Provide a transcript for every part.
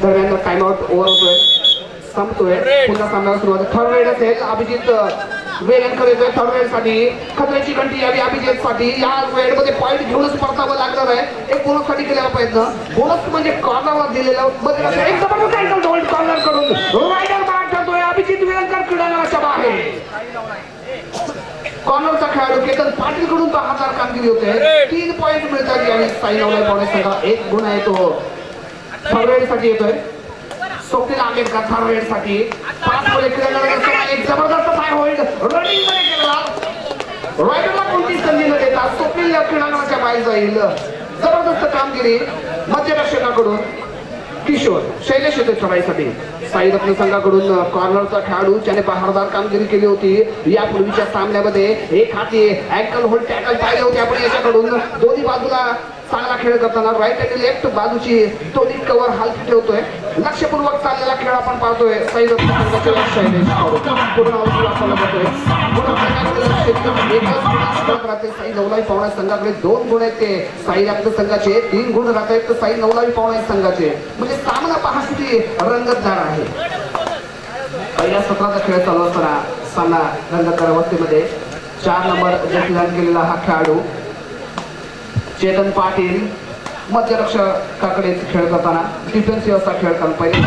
दरम्यान timeout over होतोय, संपतोय. पुन्हा सामन्याला सुरुवात. थर्ड रेड असेल. अभिजित वेलणकर येतोय थर्ड रेड साठी. खतऱ्याची घंटी यावी अभिजित साठी. या रेड मध्ये पॉईंट घेऊनच परतावं लागणार आहे. एक बोनस साठी केलेला प्रयत्न. बोनस म्हणजे कॉर्नरला दिलेला एक जबरदस्त अँगल होल्ड कॉर्नर कडून रायडर बाद करतोय. अभिजित वेलणकर क्रीडांगणाच्या बाहेर. कॉर्नरचा खेळाडू केतन पाटील कडून 10,000 कामगिरी होते. 3 पॉईंट मिळतात यावेळी साई नवलाई पावणे संघाला. एक गुण आहे तो थर्ड रेड साठी येतोय. स्वप्नील आंबेडकर थर्ड रेड साठी 5 गोले खेळणारा एक जबरदस्त पाय होल्ड रनिंग मध्ये केला. रायडरला कोणती संधी न देता स्वप्नील क्रीडांगणाच्या बाहेर जाईल. जबरदस्त कामगिरी मध्यरक्षकाकडून. किशोर शैलेश येतो चढाईसाठी. साई रत्न संघाकडून कॉर्नरचा खेळाडू ज्याने बहारदार कामगिरी केली होती यापूर्वीच्या सामन्यामध्ये. एक हाती अँकल होल्ड टॅकल पाहिले होते आपण याच्याकडून. दोन्ही बाजूला चांगला खेळ करताना राईट आणि लेफ्ट बाजूची दोन्ही कव्हर हलकी ठेवतोय. लक्षपूर्वक चाललेला खेळ आपण पाहतोय. साई रत्न संघाचे शैलेश पूर्ण वापरला जातोय. साई नवलाई पावणे संघाकडे 2 गुण आहेत. ते साई रत्न संघाचे 3 गुण राहत आहेत तर साई नवलाई पावणे संघाचे. म्हणजे सामना पहा किती रंगतदार आहे. पहिल्या सत्राचा खेळ चालू असताना सामना रंगतदार अवस्थेमध्ये 4 नंबर जर्सी केलेला हा खेळाडू चेतन पाटील मध्यरक्षकाकडे खेळ करताना डिफेन्सिव्ह असा खेळ करताना पहिले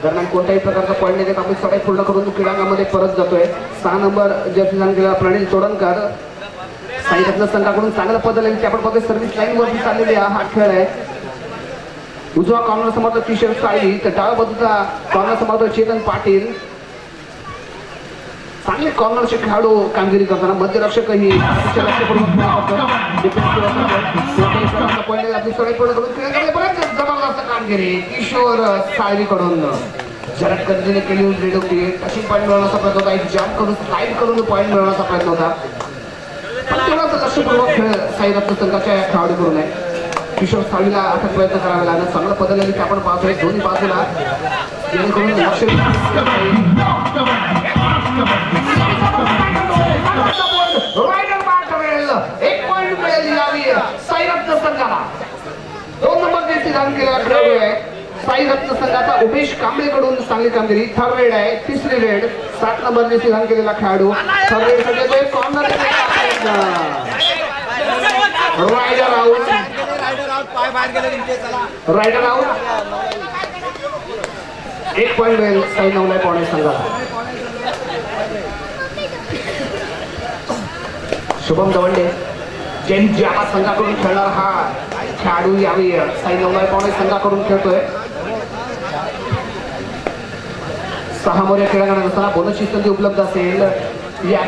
दरम्यान कोणत्याही प्रकारचा पॉईंट नाही देत आपण सगळे पूर्ण करून क्रीडांगणामध्ये परत जातोय. 6 नंबर जर्सी केलेला प्रणील तोडणकर साई रत्न संघाकडून चांगलं पदल त्याप्रमाणे सर्व्हिस लाईन वरती चाललेली हा खेळ आहे. उजवा कॉर्नर समर्थक किशोर साळवी तर डाव्या बाजूचा कॉर्नर समर्थक चेतन पाटील. चांगले कॉर्नरचे खेळाडू कामगिरी करताना मध्यरक्षकही जबरदस्त कामगिरी किशोर साळवीकडून. जलद गतीने केली रेड होती. टचिंग पॉईंट मिळवण्याचा प्रयत्न होता. एक जम्प करून स्लाइड करून पॉईंट मिळवण्याचा प्रयत्न होता. पण तेवढाच लक्षपूर्वक खेळ साई रत्न संघाच्या खेळाडूकडून आहे. किशोर साळवीला अथक प्रयत्न करावे लागणार. चांगलं बदललेली आपण पाहतोय दोन्ही बाजूला जेणेकरून लक्ष एक पॉईंट मिळेल यावी साई रत्न संघाला. 2 नंबर जर्सी धारण केलेला खेळाडू आहे साई रत्न संघाचा उमेश कांबळेकडून चांगली कामगिरी. थर्ड रेड आहे. 3री रेड 7 नंबर जर्सी धारण केलेला खेळाडू थर्ड रेड साठी corner raider out. Raider out. 1 point मिळेल साई नवलाई पावणे संघाला. शुभम दवंडे ज्या संघाकडून खेळणार हा खेळाडू यावी साई नवलाई पावणे संघाकडून खेळतोय. 6 मोऱ्या खेळाडूंना असताना बोनसची संधी उपलब्ध असेल या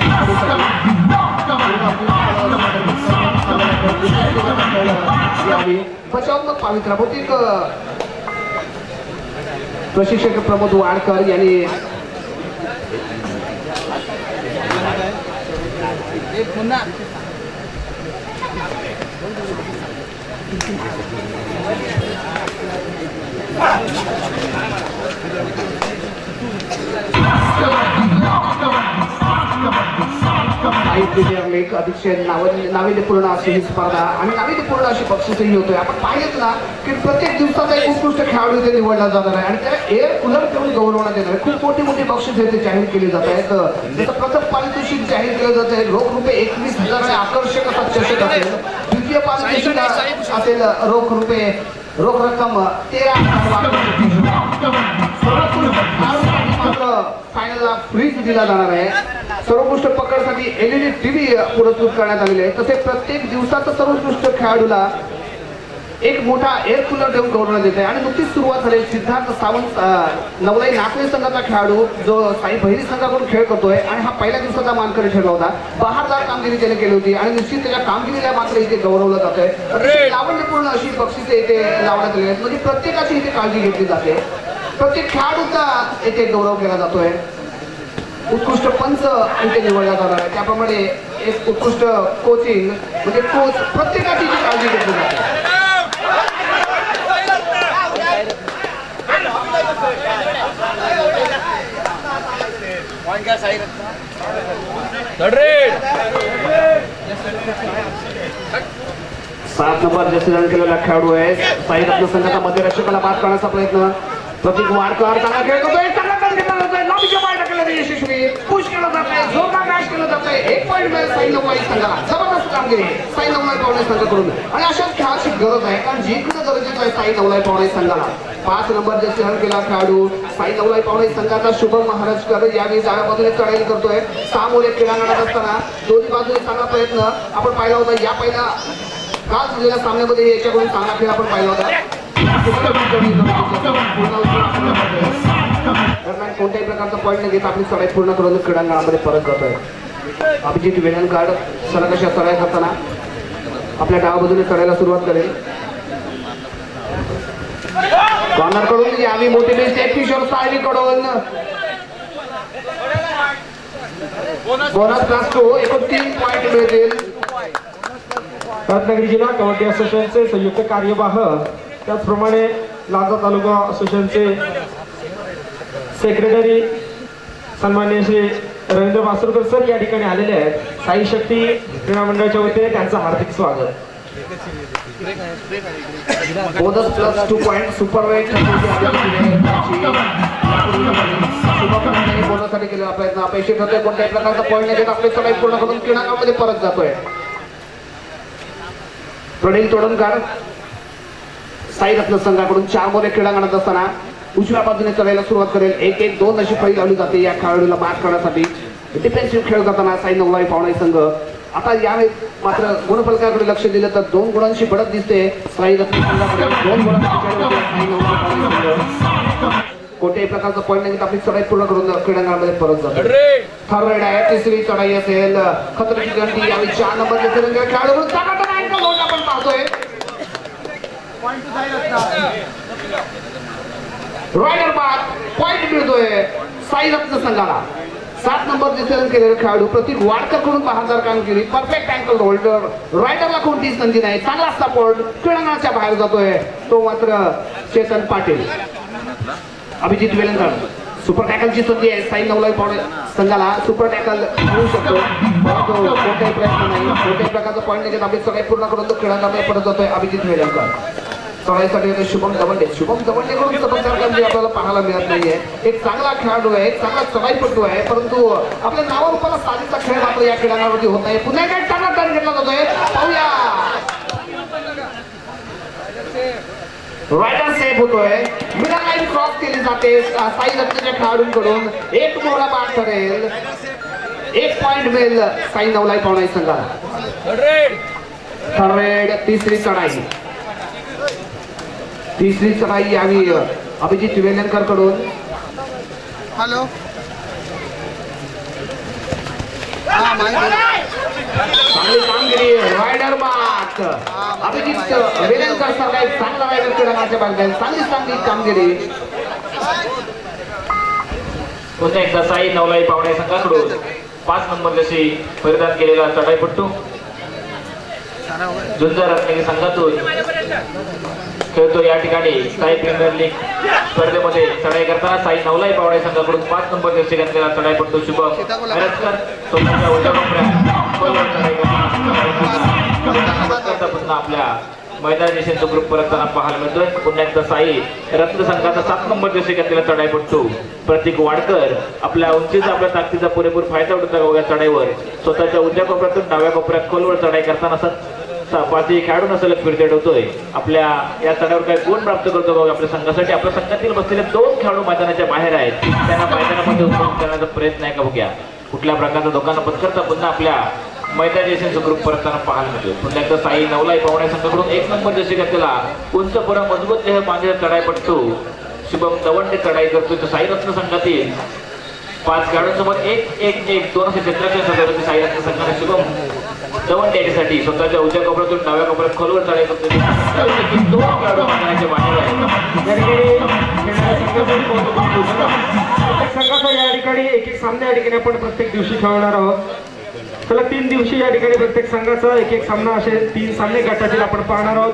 बचावमक पावित्रा भौतिक प्रशिक्षक प्रमोद वाडकर यांनी प्रीमियर लीग अतिशय नाविन्यपूर्ण अशी ही स्पर्धा आणि नाविन्यपूर्ण अशी बक्षीसही होतोय. आपण पाहिलेच ना की प्रत्येक दिवसाचा एक उत्कृष्ट खेळाडू इथे निवडला जाणार आहे आणि त्याला एअर कूलर देऊन गौरवण्यात येणार आहे. खूप मोठी मोठी बक्षीस इथे जाहीर केली जात आहेत. जसं प्रथम पारितोषिक जाहीर केलं जात आहे रोख रुपये 21,000 आणि आकर्षक असा चषक असेल. द्वितीय पारितोषिक असेल रोख रक्कम 13,000 फायनलला फ्रीज दिला जाणार आहे. सर्वोत्कृष्ट पकडसाठी LED TV पुरस्कृत करण्यात आलेले आहे. तसे प्रत्येक दिवसाचा सर्वोत्कृष्ट खेळाडूला एक मोठा एअर कूलर देऊन गौरवण्यात येत आहे. आणि नुकतीच सुरुवात झाली. सिद्धार्थ सावंत नवलाई नागपूर संघाचा खेळाडू जो साई बहिरी संघाकडून खेळ करतोय आणि हा पहिल्या दिवसाचा मानकरी ठरला होता. बहारदार कामगिरी त्याने केली होती आणि निश्चित त्याच्या कामगिरीला मात्र इथे गौरवलं जातंय. लावण्यपूर्ण अशी बक्षिसे इथे लावण्यात आलेली आहेत. म्हणजे प्रत्येकाची इथे काळजी घेतली जाते. प्रत्येक खेळाडूचा इथे गौरव केला जातोय. उत्कृष्ट पंच इथे निवडला जाणार आहे. त्याप्रमाणे एक उत्कृष्ट कोचिंग म्हणजे कोच प्रत्येकाची काळजी घेतली जाते. 7 नंबर जर्सी केलेला खेळाडू आहे साई रत्न संघाचा मध्यरक्षकाला बाद करण्याचा प्रयत्न प्रतीक वाडकर चांगला खेळ करतोय चांगला खेळ घेतला जातोय लांबीच्या बाहेर टाकलेलं यशस्वी पुश केलं जात आहे जोरदार मॅच केलं जात आहे 1 पॉइंट मिळेल साई नवलाई संघाला जबरदस्त कामगिरी साई नवलाई पावणे संघाकडून आणि अशाच खेळाची गरज आहे कारण जिंकणं गरजेचं आहे साई नवलाई पावणे संघाला 5 नंबर जर्सी केला खेळाडू साई नवलाई पावणे संघाचा शुभम महाराजकर यावेळी डाव्या बाजूने चढाई करतोय सामोरे क्रीडांगणात असताना दोन्ही बाजूने चांगला प्रयत्न आपण पाहिला होता या पहिला काल झालेल्या सामन्यामध्ये याच्याकडून चांगला खेळ आपण पाहिला होता दरम्यान कोणत्याही प्रकारचा पॉईंट न घेता आपली चढाई पूर्ण करून क्रीडांगणामध्ये परत जातोय अभिजित वेलणकर सलग अशा चढाई करताना आपल्या डाव्या बाजूने चढायला सुरुवात करेल कॉर्नर कडून यावी मोठी बेस्ट एक किशोर सायली कडून बोनस क्लास 2 एकूण 3 पॉइंट मिळतील रत्नागिरी जिल्हा कबड्डी असोसिएशनचे संयुक्त कार्यवाह त्याचप्रमाणे लांजा तालुका असोसिएशनचे सेक्रेटरी सन्माननीय श्री रवींद्र वासुरकर सर या ठिकाणी आलेले आहेत साई शक्ती क्रीडा मंडळाच्या वतीने त्यांचं हार्दिक स्वागत bonus plus 2 point super weight बोनससाठी केलेला प्रयत्न अपेक्षित होते कोणत्याही प्रकारचा पॉइंट नाही देत आपली चढाई पूर्ण करून क्रीडांगणामध्ये परत जातोय प्रणील तोडणकर साई रत्न संघाकडून 4 मोरे क्रीडांगणात असताना उजव्या बाजूने चढायला सुरुवात करेल 1-1-2 अशी फळी लावली जाते या खेळाडूला मात करण्यासाठी डिफेन्सिव्ह खेळ करताना साई नवलाई पावणे संघ आता यावेळी मात्र गुणफलकाकडे लक्ष दिलं तर 2 गुणांची बढ़त दिसते साई रत्न संघाकडे 2 कोणत्याही प्रकारचा पॉईंट नाही आपली चढाई पूर्ण करून क्रीडांगणामध्ये परत जातो थर्ड राईड आहे तिसरी चढाई असेल खतरची गंडी यावेळी 4 नंबर खेळाडू आपण पाहतोय रायडर बाद पॉइंट मिळतोय साई रत्न संघाला 7 नंबर डिसिजन केलेले खेळाडू प्रतीक वाडकर कडून 1000 कामगिरी परफेक्ट अँकल होल्डर रायडरला कोणतीच संधी नाही चांगला सपोर्ट क्रीडांगणाच्या बाहेर जातोय तो मात्र चेतन पाटील अभिजित वेलणकर सुपर टॅकलची संधी आहे साई नवलाई पावणे संघाला सुपर टॅकल मिळू शकतो परंतु कोणताही प्रयत्न नाही कोणत्याही प्रकारचा पॉईंट नाही आपली चढाई पूर्ण करून तो क्रीडांगणामध्ये परत जातोय अभिजित वेलणकर चढाईसाठी होते शुभम दवंडे कडून चमत्कार कामगिरी आपल्याला पाहायला मिळत नाहीये एक चांगला खेळाडू आहे एक चांगला चढाईपटू आहे परंतु आपल्या नावारूपाला साधीचा खेळ मात्र या क्रीडांगणावरती होत नाही पुन्हा काय चांगला टर्न घेतला जातोय पाहूया रायडर सेव्ह होतोय मिडल लाईन क्रॉस केली जाते साई रत्नाच्या खेळाडूंकडून 1 मोहरा बाद ठरेल 1 पॉइंट मिळेल साई नवलाई पावणे संघाला थर्ड तिसरी चढाई यावी अभिजित वेलणकर कडून हॅलो चांगली कामगिरी रायडर बाद अभिजित वेलणकर सारखा एक चांगला रायडर क्रीडांगणाच्या बाहेर चांगली कामगिरी पुन्हा एकदा साई नवलाई पावणे संघाकडून 5 नंबर जशी परिधान केलेला चढाईपट्टू जुन्नर रत्नागिरी संघातून खेळतो या ठिकाणी साई प्रीमियर लीग स्पर्धेमध्ये चढाई करताना साई नवलाई पावणे संघाकडून 5 नंबर जर्सी घातलेला चढाईपट्टू शुभम महाराजकर स्वतःच्या उलट्या पुन्हा आपल्या मैदान देशांचा ग्रुप परत पाहायला मिळतोय पुन्हा एकदा साई रत्न संघाचा 7 नंबर जर्सी घातलेला चढाईपट्टू प्रतीक वाडकर आपल्या उंचीचा आपल्या ताकदीचा पुरेपूर फायदा उठवता या चढाईवर स्वतःच्या उजव्या कोपऱ्यातून डाव्या कोपऱ्यात खोलवर चढाई करताना 5ही खेळाडूंना सलग फिरते ठेवतोय आपल्या या चढाईवर काही गुण प्राप्त करतो आपल्या संघासाठी आपल्या संघातील बसलेले 2 खेळाडू मैदानाच्या बाहेर आहेत त्यांना मैदानामध्ये उतरून करण्याचा प्रयत्न आहे का बघूया कुठल्या प्रकारचा धोका पत्करता पुन्हा आपल्या मैदान देशांचा ग्रुप परतताना पाहायला मिळतो पुन्हा एकदा साई नवलाई पावणे संघाकडून 1 नंबर जर्सी घातलेला उंच पुरा मजबूत देह बांधलेला चढाईपट्टू शुभम दवंडे चढाई करतोय तर साई रत्न संघातील 5 खेळाडूंसोबत 1-1-1-2 असे क्षेत्राच्या सदस्य साई रत्न संघाने शुभम दवंडे यासाठी स्वतःच्या उजव्या कोपऱ्यातून डाव्या कोपऱ्यात खोलवर चढाई करतोय 2 खेळाडू मैदानाच्या बाहेर आहेत संघाचा या ठिकाणी एक सामने या ठिकाणी आपण प्रत्येक दिवशी खेळणार आहोत त्याला 3 दिवशी या ठिकाणी प्रत्येक संघाचा एक सामना असे 3 सामने गटातील आपण पाहणार आहोत